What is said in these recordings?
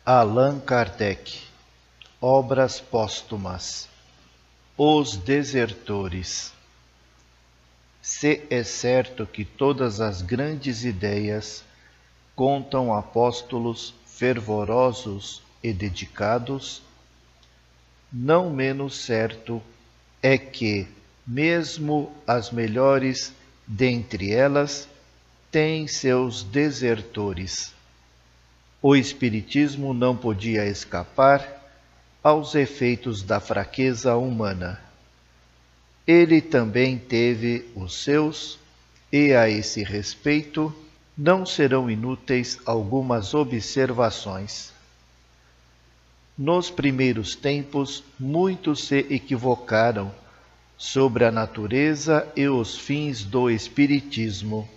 Allan Kardec. Obras póstumas. Os desertores. Se é certo que todas as grandes ideias contam apóstolos fervorosos e dedicados, não menos certo é que, mesmo as melhores dentre elas, têm seus desertores. O Espiritismo não podia escapar aos efeitos da fraqueza humana. Ele também teve os seus, e a esse respeito não serão inúteis algumas observações. Nos primeiros tempos, muitos se equivocaram sobre a natureza e os fins do Espiritismo,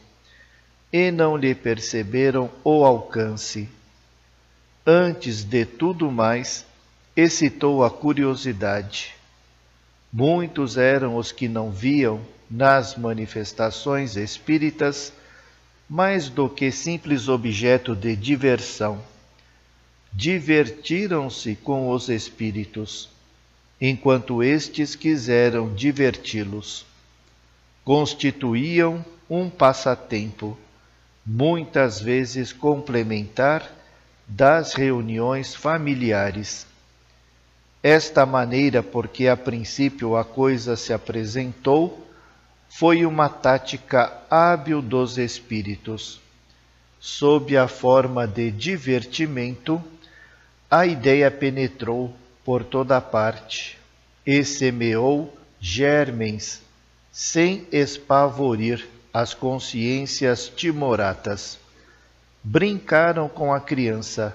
e não lhe perceberam o alcance. Antes de tudo mais, excitou a curiosidade. Muitos eram os que não viam nas manifestações espíritas mais do que simples objeto de diversão. Divertiram-se com os espíritos, enquanto estes quiseram diverti-los. Constituíam um passatempo, muitas vezes complementar das reuniões familiares. Esta maneira, porque a princípio a coisa se apresentou, foi uma tática hábil dos espíritos. Sob a forma de divertimento, a ideia penetrou por toda parte e semeou germens, sem espavorir as consciências timoratas. Brincaram com a criança,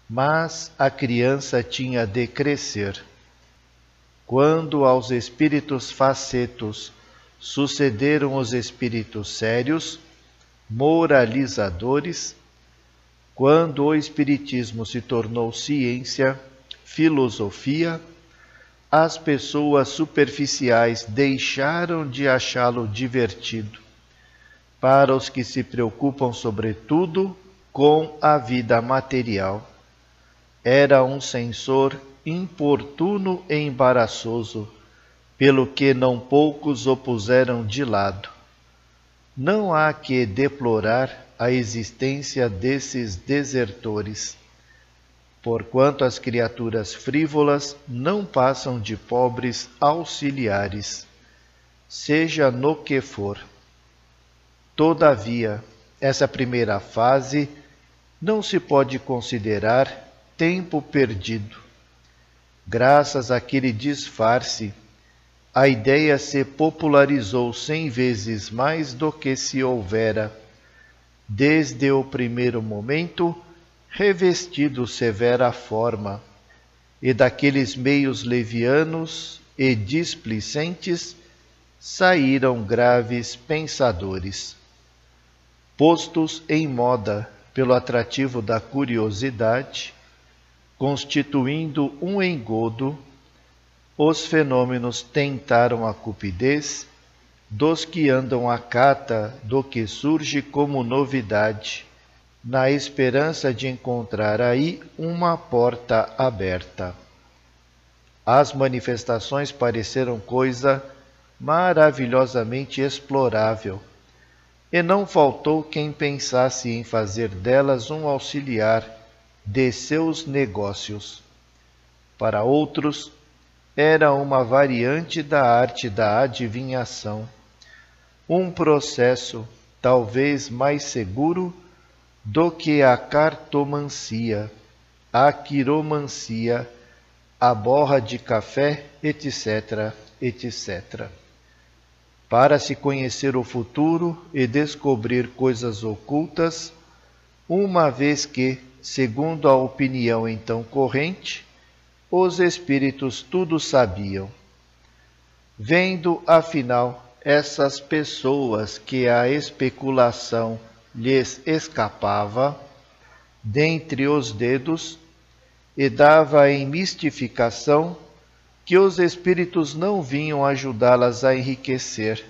mas a criança tinha de crescer. Quando aos espíritos facetos sucederam os espíritos sérios, moralizadores, quando o espiritismo se tornou ciência, filosofia, as pessoas superficiais deixaram de achá-lo divertido. Para os que se preocupam sobretudo com a vida material, era um censor importuno e embaraçoso, pelo que não poucos o puseram de lado. Não há que deplorar a existência desses desertores, porquanto as criaturas frívolas não passam de pobres auxiliares, seja no que for. Todavia, essa primeira fase não se pode considerar tempo perdido. Graças àquele disfarce, a ideia se popularizou 100 vezes mais do que se houvera, desde o primeiro momento, revestido severa forma, e daqueles meios levianos e displicentes saíram graves pensadores. Postos em moda pelo atrativo da curiosidade, constituindo um engodo, os fenômenos tentaram a cupidez dos que andam à cata do que surge como novidade, na esperança de encontrar aí uma porta aberta. As manifestações pareceram coisa maravilhosamente explorável, e não faltou quem pensasse em fazer delas um auxiliar de seus negócios. Para outros, era uma variante da arte da adivinhação, um processo talvez mais seguro do que a cartomancia, a quiromancia, a borra de café, etc., etc. Para se conhecer o futuro e descobrir coisas ocultas, uma vez que, segundo a opinião então corrente, os espíritos tudo sabiam. Vendo, afinal, essas pessoas que a especulação lhes escapava dentre os dedos e dava em mistificação que os espíritos não vinham ajudá-las a enriquecer,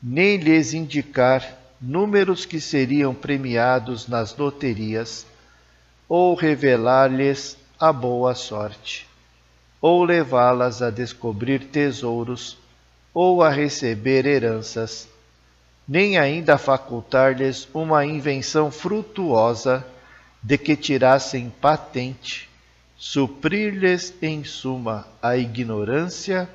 nem lhes indicar números que seriam premiados nas loterias, ou revelar-lhes a boa sorte, ou levá-las a descobrir tesouros, ou a receber heranças, nem ainda facultar-lhes uma invenção frutuosa de que tirassem patente, suprir-lhes em suma a ignorância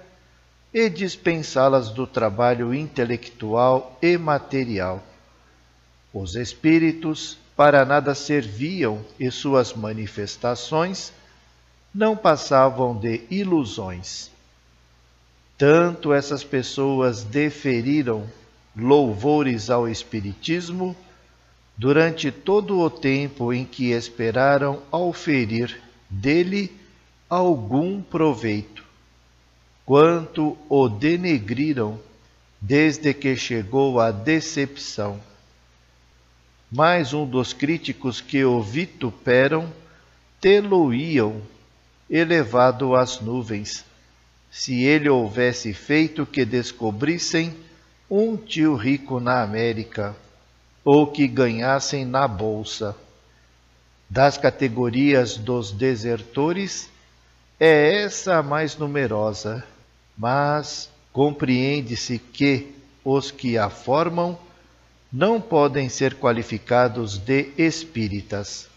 e dispensá-las do trabalho intelectual e material. Os espíritos para nada serviam e suas manifestações não passavam de ilusões. Tanto essas pessoas deferiram louvores ao Espiritismo durante todo o tempo em que esperaram auferir dele algum proveito, quanto o denegriram desde que chegou a decepção. Mais um dos críticos que o vituperam tê-lo-iam elevado às nuvens, se ele houvesse feito que descobrissem um tio rico na América, ou que ganhassem na bolsa. Das categorias dos desertores, é essa a mais numerosa, mas compreende-se que os que a formam não podem ser qualificados de espíritas.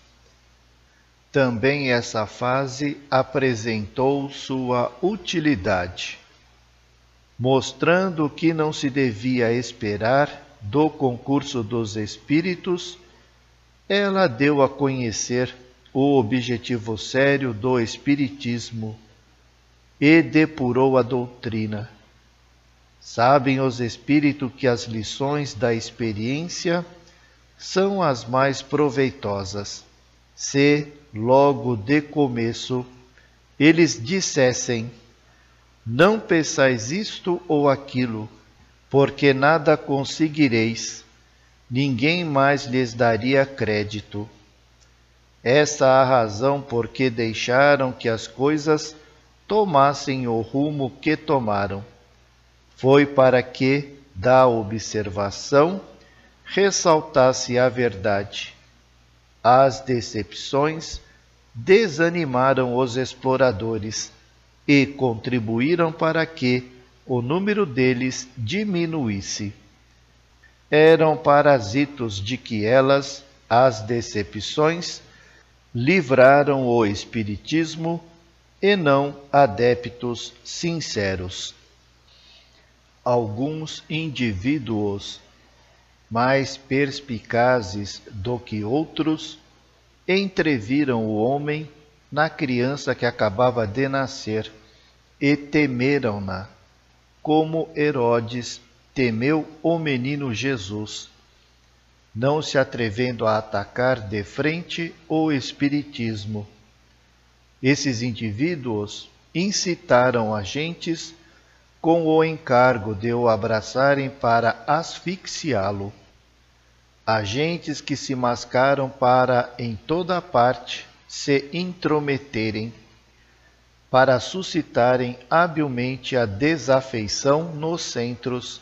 Também essa fase apresentou sua utilidade, mostrando que não se devia esperar do concurso dos espíritos. Ela deu a conhecer o objetivo sério do espiritismo e depurou a doutrina. Sabem os espíritos que as lições da experiência são as mais proveitosas. Se, logo de começo, eles dissessem: não peçais isto ou aquilo, porque nada conseguireis, ninguém mais lhes daria crédito. Essa a razão por que deixaram que as coisas tomassem o rumo que tomaram. Foi para que, da observação, ressaltasse a verdade. As decepções desanimaram os exploradores e contribuíram para que o número deles diminuísse. Eram parasitos de que elas, as decepções, livraram o espiritismo e não adeptos sinceros. Alguns indivíduos, mais perspicazes do que outros, entreviram o homem na criança que acabava de nascer e temeram-na, como Herodes temeu o menino Jesus, não se atrevendo a atacar de frente o espiritismo. Esses indivíduos incitaram agentes com o encargo de o abraçarem para asfixiá-lo. Agentes que se mascaram para, em toda parte, se intrometerem, para suscitarem habilmente a desafeição nos centros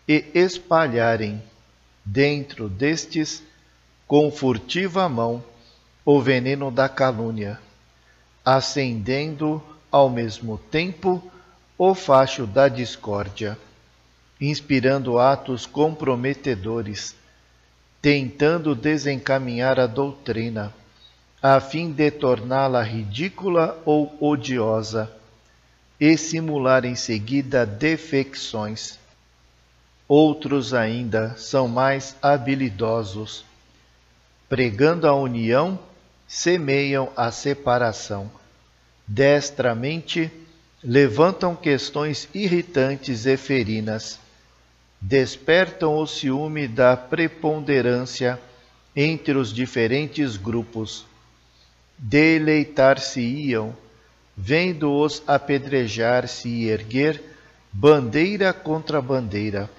e espalharem, dentro destes, com furtiva mão, o veneno da calúnia, acendendo, ao mesmo tempo, o facho da discórdia, inspirando atos comprometedores, tentando desencaminhar a doutrina, a fim de torná-la ridícula ou odiosa, e simular em seguida defecções. Outros ainda são mais habilidosos. Pregando a união, semeiam a separação. Destramente, levantam questões irritantes e ferinas. Despertam o ciúme da preponderância entre os diferentes grupos. Deleitar-se-iam, vendo-os apedrejar-se e erguer bandeira contra bandeira,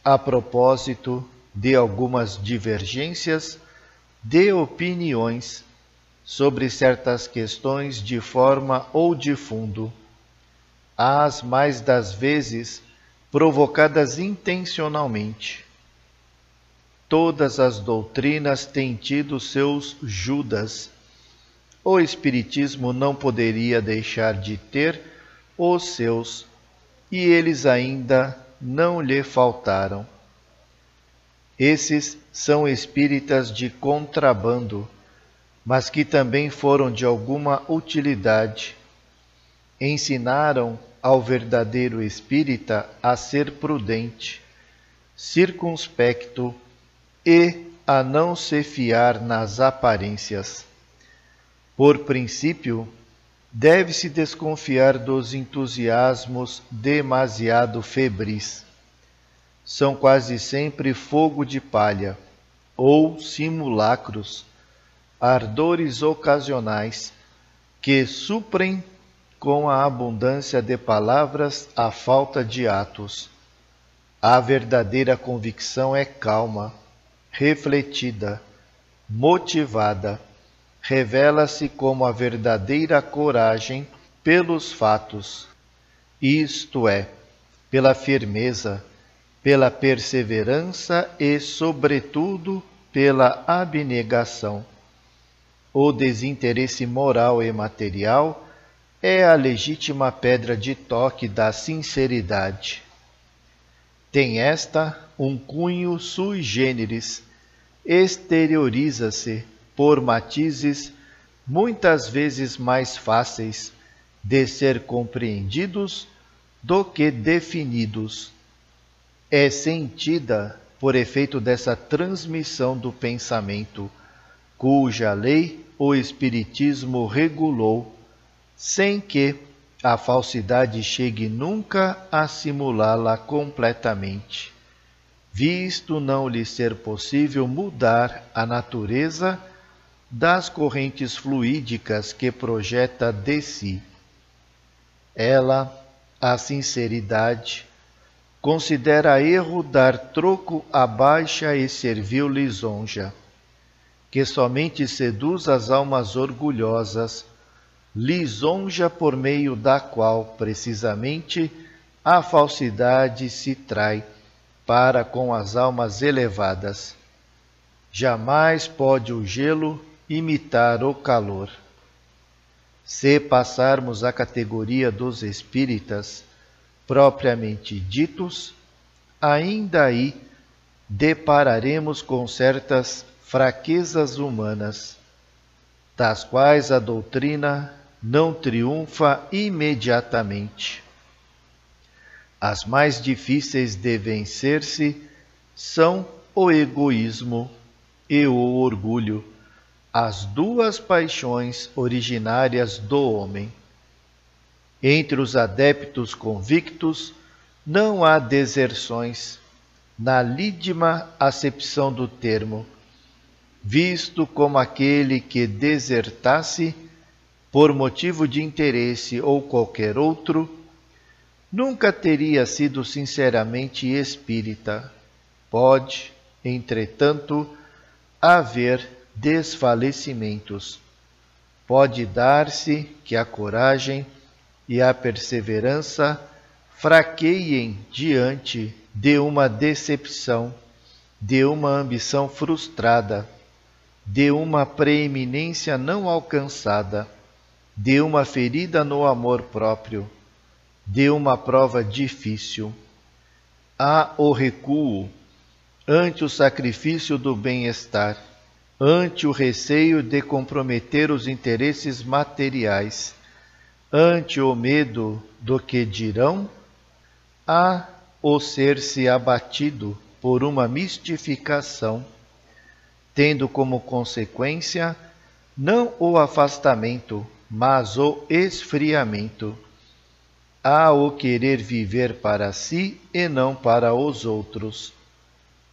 a propósito de algumas divergências de opiniões sobre certas questões de forma ou de fundo, as mais das vezes provocadas intencionalmente. Todas as doutrinas têm tido seus Judas, o Espiritismo não poderia deixar de ter os seus, e eles ainda não lhe faltaram. Esses são espíritas de contrabando, mas que também foram de alguma utilidade. Ensinaram ao verdadeiro espírita a ser prudente, circunspecto e a não se fiar nas aparências. Por princípio, deve-se desconfiar dos entusiasmos demasiado febris. São quase sempre fogo de palha, ou simulacros, ardores ocasionais, que suprem com a abundância de palavras a falta de atos. A verdadeira convicção é calma, refletida, motivada, revela-se como a verdadeira coragem pelos fatos, isto é, pela firmeza, pela perseverança e, sobretudo, pela abnegação. O desinteresse moral e material é a legítima pedra de toque da sinceridade. Tem esta um cunho sui generis, exterioriza-se por matizes muitas vezes mais fáceis de ser compreendidos do que definidos. É sentida por efeito dessa transmissão do pensamento, cuja lei o Espiritismo regulou, sem que a falsidade chegue nunca a simulá-la completamente, visto não lhe ser possível mudar a natureza das correntes fluídicas que projeta de si. Ela, a sinceridade, considera erro dar troco à baixa e servil lisonja, que somente seduz as almas orgulhosas, lisonja por meio da qual, precisamente, a falsidade se trai para com as almas elevadas. Jamais pode o gelo imitar o calor. Se passarmos à categoria dos espíritas, propriamente ditos, ainda aí depararemos com certas fraquezas humanas, das quais a doutrina não triunfa imediatamente. As mais difíceis de vencer-se são o egoísmo e o orgulho, as duas paixões originárias do homem. Entre os adeptos convictos não há deserções, na lídima acepção do termo, visto como aquele que desertasse, por motivo de interesse ou qualquer outro, nunca teria sido sinceramente espírita. Pode, entretanto, haver desfalecimentos. Pode dar-se que a coragem e a perseverança fraqueiem diante de uma decepção, de uma ambição frustrada, de uma preeminência não alcançada, de uma ferida no amor próprio, de uma prova difícil. Há o recuo ante o sacrifício do bem-estar, ante o receio de comprometer os interesses materiais, ante o medo do que dirão, há o ser-se abatido por uma mistificação, tendo como consequência não o afastamento, mas o esfriamento. Há o querer viver para si e não para os outros,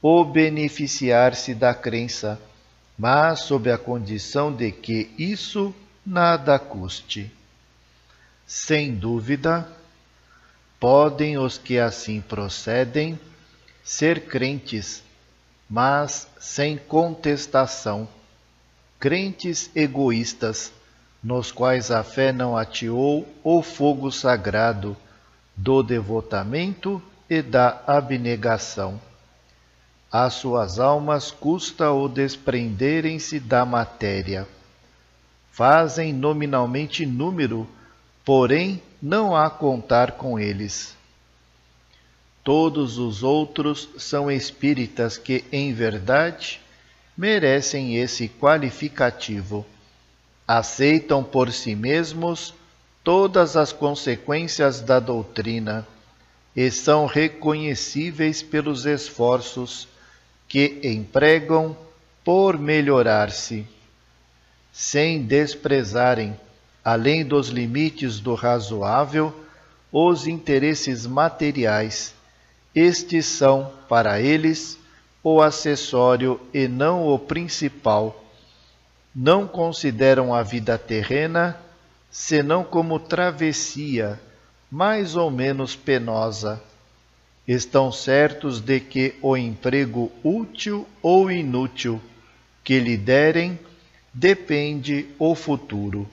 o beneficiar-se da crença, mas sob a condição de que isso nada custe. Sem dúvida, podem os que assim procedem ser crentes, mas sem contestação, crentes egoístas, nos quais a fé não ateou o fogo sagrado do devotamento e da abnegação. Às suas almas custa o desprenderem-se da matéria. fazem nominalmente número, porém não há contar com eles. Todos os outros são espíritas que, em verdade, merecem esse qualificativo. Aceitam por si mesmos todas as consequências da doutrina e são reconhecíveis pelos esforços que empregam por melhorar-se, sem desprezarem, além dos limites do razoável, os interesses materiais. Estes são, para eles, o acessório e não o principal. Não consideram a vida terrena senão como travessia, mais ou menos penosa. Estão certos de que o emprego útil ou inútil que lhe derem depende o futuro.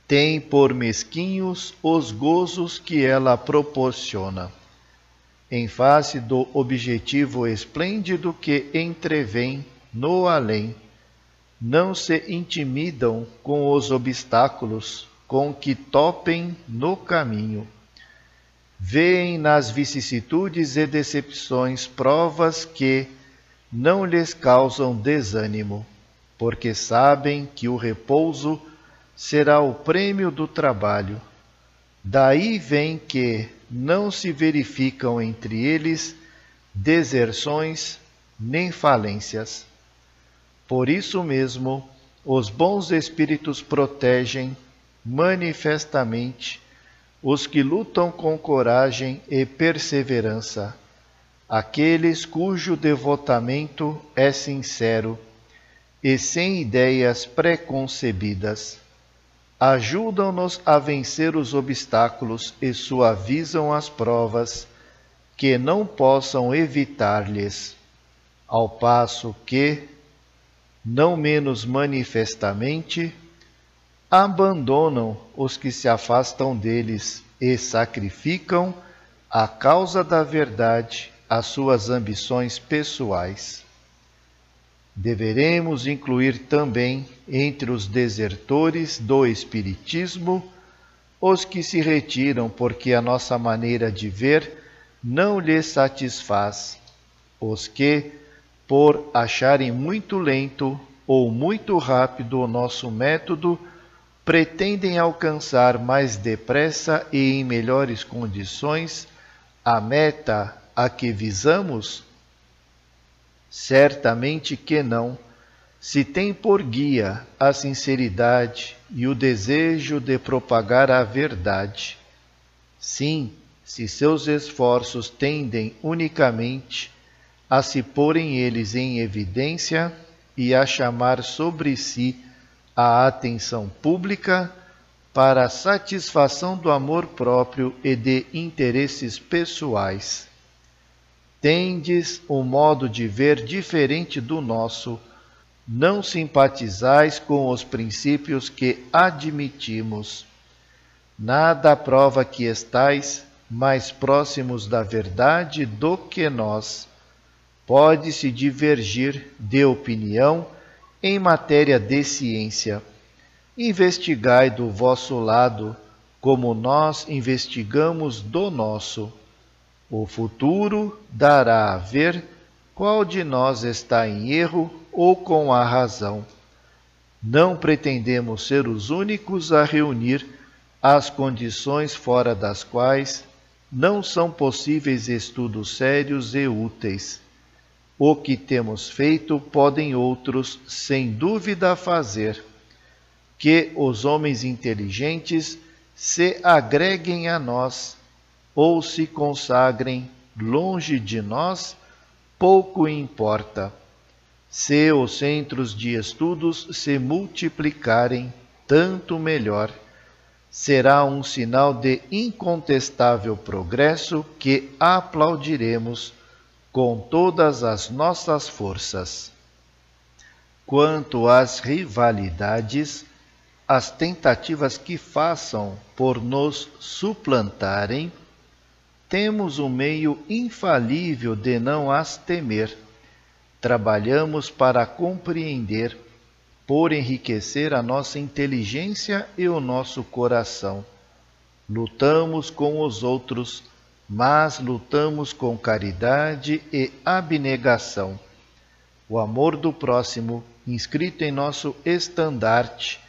Tem por mesquinhos os gozos que ela proporciona. Em face do objetivo esplêndido que entrevém no além, não se intimidam com os obstáculos com que topem no caminho. Vêem nas vicissitudes e decepções provas que não lhes causam desânimo, porque sabem que o repouso será o prêmio do trabalho. Daí vem que não se verificam entre eles deserções nem falências. Por isso mesmo, os bons espíritos protegem manifestamente os que lutam com coragem e perseverança, aqueles cujo devotamento é sincero e sem ideias preconcebidas. Ajudam-nos a vencer os obstáculos e suavizam as provas que não possam evitar-lhes, ao passo que, não menos manifestamente, abandonam os que se afastam deles e sacrificam, à causa da verdade, as suas ambições pessoais. Deveremos incluir também entre os desertores do Espiritismo os que se retiram porque a nossa maneira de ver não lhes satisfaz, os que, por acharem muito lento ou muito rápido o nosso método, pretendem alcançar mais depressa e em melhores condições a meta a que visamos? Certamente que não, se tem por guia a sinceridade e o desejo de propagar a verdade. Sim, se seus esforços tendem unicamente a se porem eles em evidência e a chamar sobre si a atenção pública para a satisfação do amor próprio e de interesses pessoais. Tendes um modo de ver diferente do nosso, não simpatizais com os princípios que admitimos. Nada prova que estais mais próximos da verdade do que nós. Pode-se divergir de opinião em matéria de ciência. Investigai do vosso lado, como nós investigamos do nosso. O futuro dará a ver qual de nós está em erro ou com a razão. Não pretendemos ser os únicos a reunir as condições fora das quais não são possíveis estudos sérios e úteis. O que temos feito podem outros, sem dúvida, fazer. Que os homens inteligentes se agreguem a nós ou se consagrem longe de nós, pouco importa. Se os centros de estudos se multiplicarem, tanto melhor. Será um sinal de incontestável progresso que aplaudiremos com todas as nossas forças. Quanto às rivalidades, as tentativas que façam por nos suplantarem, temos um meio infalível de não as temer. Trabalhamos para compreender por enriquecer a nossa inteligência e o nosso coração. Lutamos com os outros, mas lutamos com caridade e abnegação. O amor do próximo, inscrito em nosso estandarte,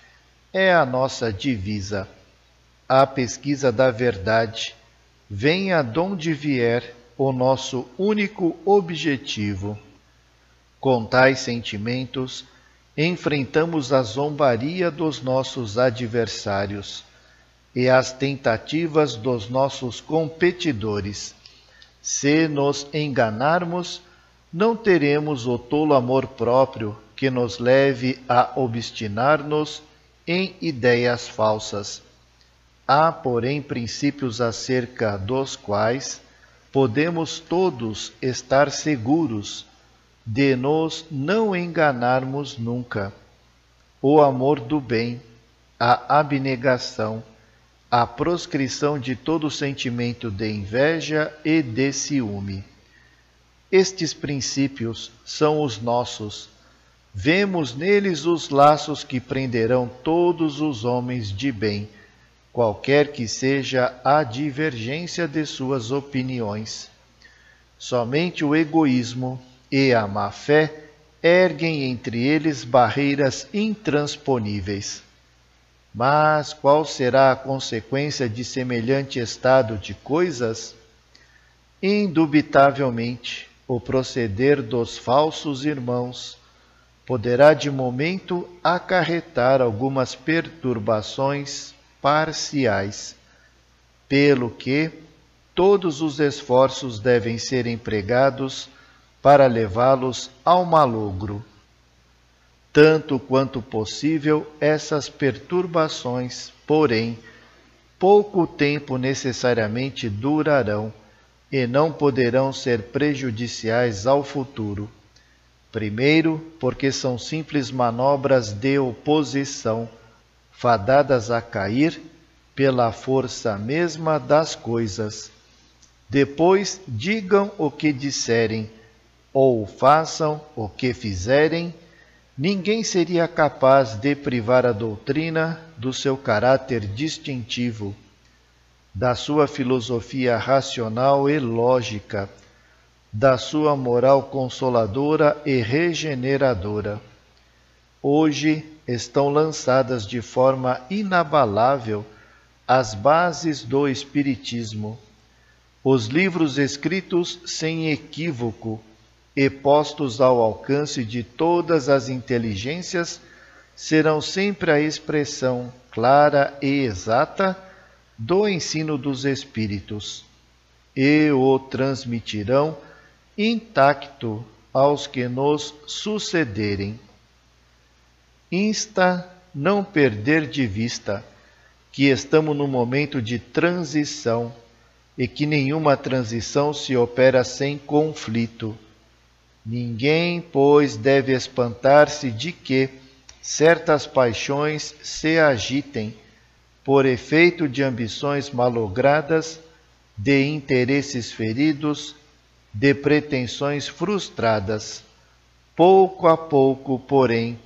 é a nossa divisa. A pesquisa da verdade, venha donde vier, o nosso único objetivo. Com tais sentimentos, enfrentamos a zombaria dos nossos adversários e as tentativas dos nossos competidores. Se nos enganarmos, não teremos o tolo amor próprio que nos leve a obstinar-nos em ideias falsas. Há, porém, princípios acerca dos quais podemos todos estar seguros de nos não enganarmos nunca: o amor do bem, a abnegação, a proscrição de todo sentimento de inveja e de ciúme. Estes princípios são os nossos. Vemos neles os laços que prenderão todos os homens de bem, qualquer que seja a divergência de suas opiniões. Somente o egoísmo e a má-fé erguem entre eles barreiras intransponíveis. Mas qual será a consequência de semelhante estado de coisas? Indubitavelmente, o proceder dos falsos irmãos poderá de momento acarretar algumas perturbações parciais, pelo que todos os esforços devem ser empregados para levá-los ao malogro. Tanto quanto possível, essas perturbações, porém, pouco tempo necessariamente durarão e não poderão ser prejudiciais ao futuro. Primeiro, porque são simples manobras de oposição, fadadas a cair pela força mesma das coisas. Depois, digam o que disserem, ou façam o que fizerem, ninguém seria capaz de privar a doutrina do seu caráter distintivo, da sua filosofia racional e lógica, da sua moral consoladora e regeneradora. Hoje estão lançadas de forma inabalável as bases do Espiritismo. Os livros escritos sem equívoco e postos ao alcance de todas as inteligências serão sempre a expressão clara e exata do ensino dos Espíritos, e o transmitirão intacto aos que nos sucederem. Insta não perder de vista que estamos num momento de transição e que nenhuma transição se opera sem conflito. Ninguém, pois, deve espantar-se de que certas paixões se agitem por efeito de ambições malogradas, de interesses feridos, de pretensões frustradas. Pouco a pouco, porém,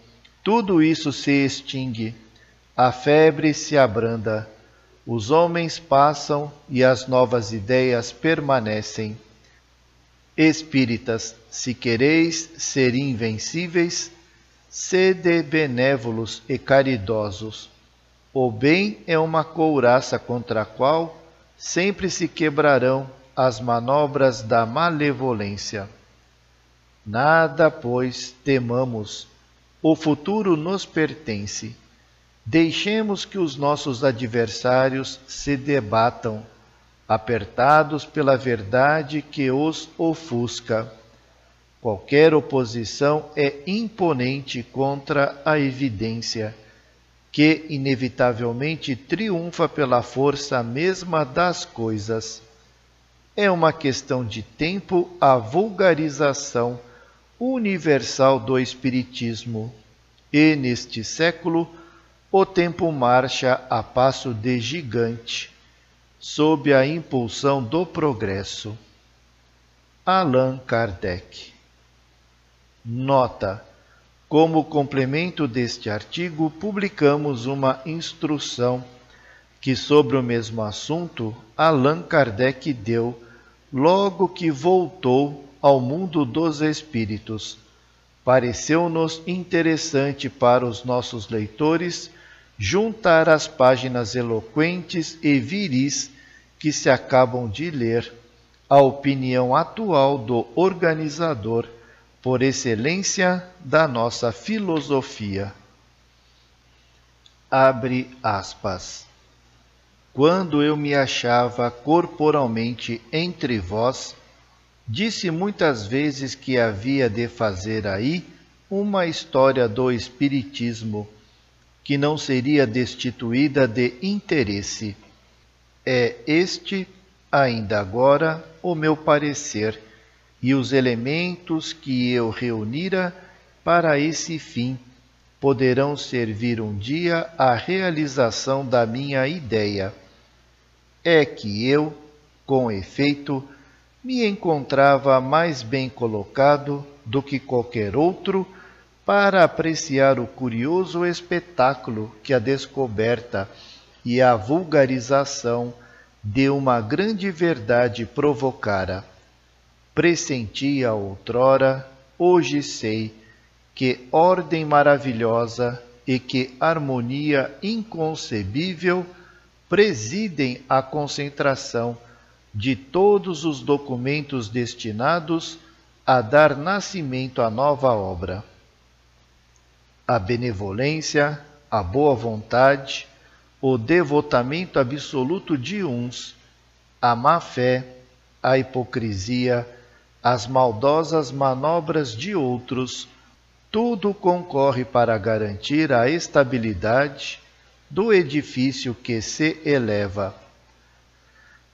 tudo isso se extingue, a febre se abranda, os homens passam e as novas ideias permanecem. Espíritas, se quereis ser invencíveis, sede benévolos e caridosos. O bem é uma couraça contra a qual sempre se quebrarão as manobras da malevolência. Nada, pois, temamos. O futuro nos pertence. Deixemos que os nossos adversários se debatam, apertados pela verdade que os ofusca. Qualquer oposição é imponente contra a evidência, que inevitavelmente triunfa pela força mesma das coisas. É uma questão de tempo a vulgarização universal do Espiritismo, e neste século o tempo marcha a passo de gigante, sob a impulsão do progresso. Allan Kardec. Nota: como complemento deste artigo, publicamos uma instrução que, sobre o mesmo assunto, Allan Kardec deu logo que voltou ao mundo dos espíritos. Pareceu-nos interessante para os nossos leitores juntar as páginas eloquentes e viris que se acabam de ler à opinião atual do organizador, por excelência da nossa filosofia. Abre aspas. Quando eu me achava corporalmente entre vós, disse muitas vezes que havia de fazer aí uma história do Espiritismo, que não seria destituída de interesse. É este, ainda agora, o meu parecer, e os elementos que eu reunira para esse fim poderão servir um dia à realização da minha ideia. É que eu, com efeito, me encontrava mais bem colocado do que qualquer outro para apreciar o curioso espetáculo que a descoberta e a vulgarização de uma grande verdade provocara. Pressentia outrora, hoje sei, que ordem maravilhosa e que harmonia inconcebível presidem a concentração de todos os documentos destinados a dar nascimento à nova obra. A benevolência, a boa vontade, o devotamento absoluto de uns, a má-fé, a hipocrisia, as maldosas manobras de outros, tudo concorre para garantir a estabilidade do edifício que se eleva.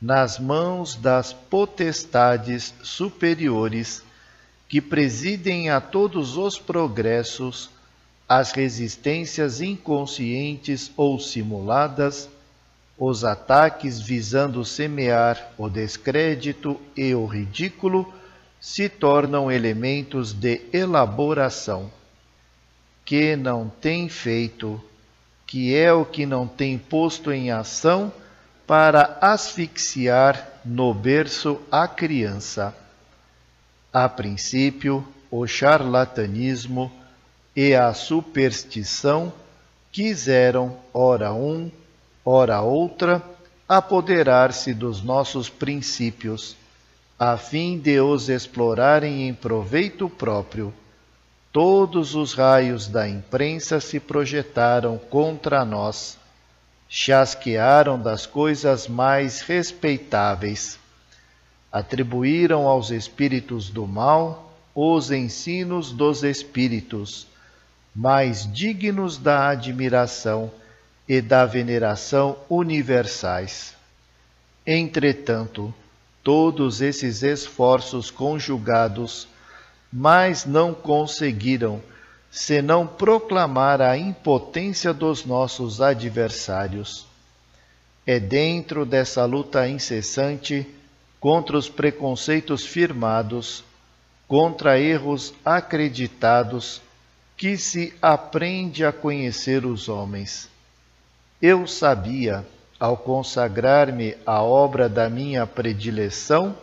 Nas mãos das potestades superiores, que presidem a todos os progressos, as resistências inconscientes ou simuladas, os ataques visando semear o descrédito e o ridículo, se tornam elementos de elaboração. Que não tem feito, que é o que não tem posto em ação para asfixiar no berço a criança. A princípio, o charlatanismo e a superstição quiseram, ora um, ora outra, apoderar-se dos nossos princípios, a fim de os explorarem em proveito próprio. Todos os raios da imprensa se projetaram contra nós, chasquearam das coisas mais respeitáveis, atribuíram aos espíritos do mal os ensinos dos espíritos, mais dignos da admiração e da veneração universais. Entretanto, todos esses esforços conjugados, mas não conseguiram senão proclamar a impotência dos nossos adversários. É dentro dessa luta incessante contra os preconceitos firmados, contra erros acreditados, que se aprende a conhecer os homens. Eu sabia, ao consagrar-me à obra da minha predileção,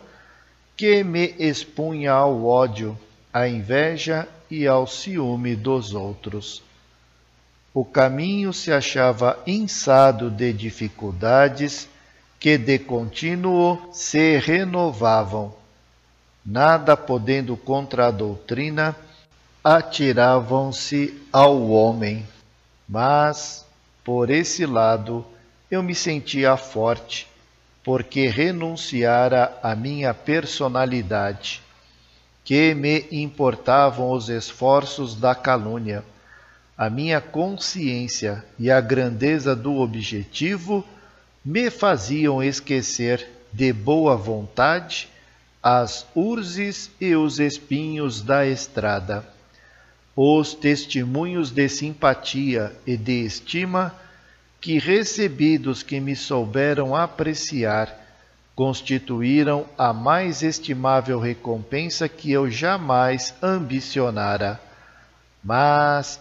que me expunha ao ódio, à inveja e ao ciúme dos outros. O caminho se achava inçado de dificuldades que de contínuo se renovavam. Nada podendo contra a doutrina, atiravam-se ao homem. Mas, por esse lado, eu me sentia forte, porque renunciara à minha personalidade, que me importavam os esforços da calúnia. A minha consciência e a grandeza do objetivo me faziam esquecer de boa vontade as urzes e os espinhos da estrada. Os testemunhos de simpatia e de estima que recebi dos que me souberam apreciar constituíram a mais estimável recompensa que eu jamais ambicionara. Mas,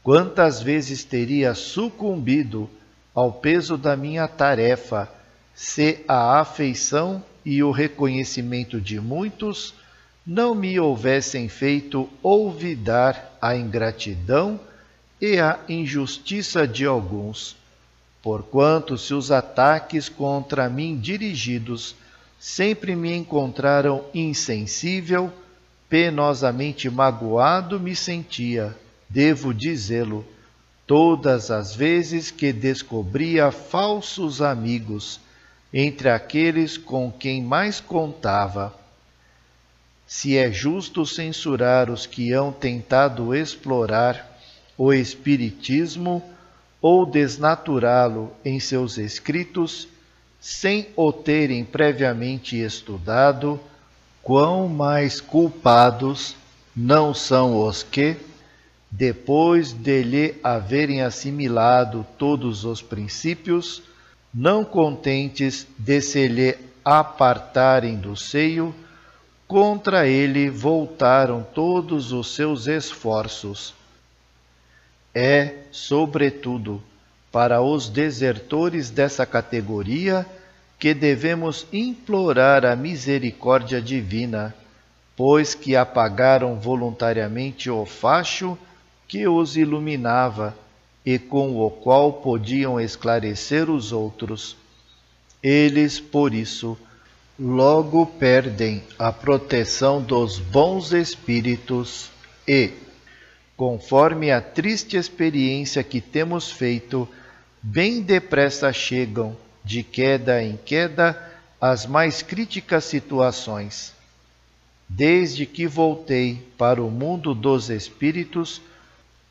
quantas vezes teria sucumbido ao peso da minha tarefa, se a afeição e o reconhecimento de muitos não me houvessem feito olvidar a ingratidão e a injustiça de alguns. Porquanto, se os ataques contra mim dirigidos sempre me encontraram insensível, penosamente magoado me sentia, devo dizê-lo, todas as vezes que descobria falsos amigos entre aqueles com quem mais contava. Se é justo censurar os que hão tentado explorar o espiritismo ou desnaturá-lo em seus escritos, sem o terem previamente estudado, quão mais culpados não são os que, depois de lhe haverem assimilado todos os princípios, não contentes de se lhe apartarem do seio, contra ele voltaram todos os seus esforços. É, sobretudo, para os desertores dessa categoria que devemos implorar a misericórdia divina, pois que apagaram voluntariamente o facho que os iluminava e com o qual podiam esclarecer os outros. Eles, por isso, logo perdem a proteção dos bons espíritos e, conforme a triste experiência que temos feito, bem depressa chegam, de queda em queda, às mais críticas situações. Desde que voltei para o mundo dos espíritos,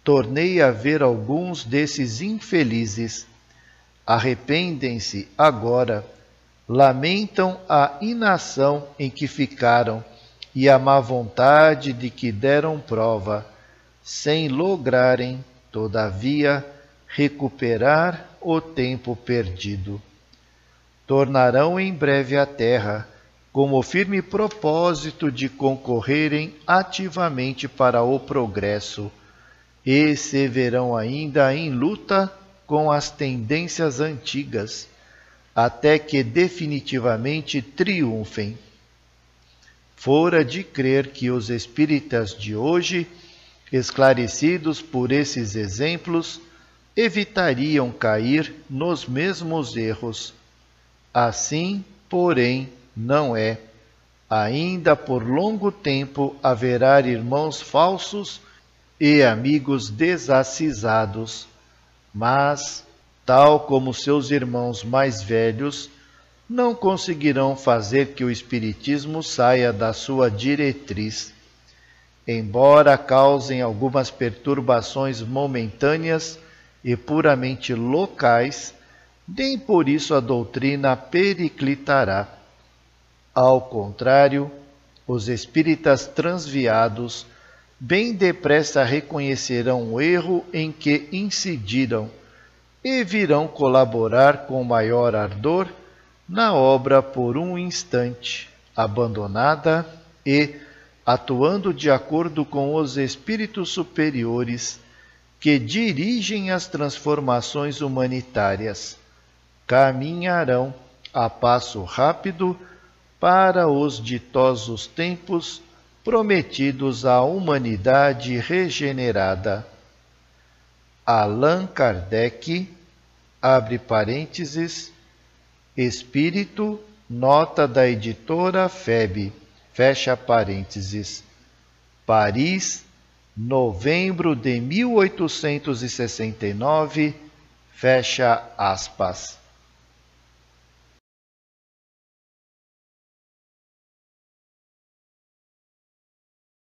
tornei a ver alguns desses infelizes. Arrependem-se agora, lamentam a inação em que ficaram e a má vontade de que deram prova, sem lograrem, todavia, recuperar o tempo perdido. Tornarão em breve à terra, com o firme propósito de concorrerem ativamente para o progresso, e se verão ainda em luta com as tendências antigas, até que definitivamente triunfem. Fora de crer que os espíritas de hoje, esclarecidos por esses exemplos, evitariam cair nos mesmos erros. Assim, porém, não é. Ainda por longo tempo haverá irmãos falsos e amigos desacisados, mas, tal como seus irmãos mais velhos, não conseguirão fazer que o espiritismo saia da sua diretriz. Embora causem algumas perturbações momentâneas e puramente locais, nem por isso a doutrina periclitará. Ao contrário, os espíritas transviados bem depressa reconhecerão o erro em que incidiram e virão colaborar com maior ardor na obra por um instante abandonada e, atuando de acordo com os espíritos superiores que dirigem as transformações humanitárias, caminharão a passo rápido para os ditosos tempos prometidos à humanidade regenerada. Allan Kardec, abre parênteses, Espírito, nota da editora FEB, fecha parênteses, Paris, novembro de 1869, fecha aspas.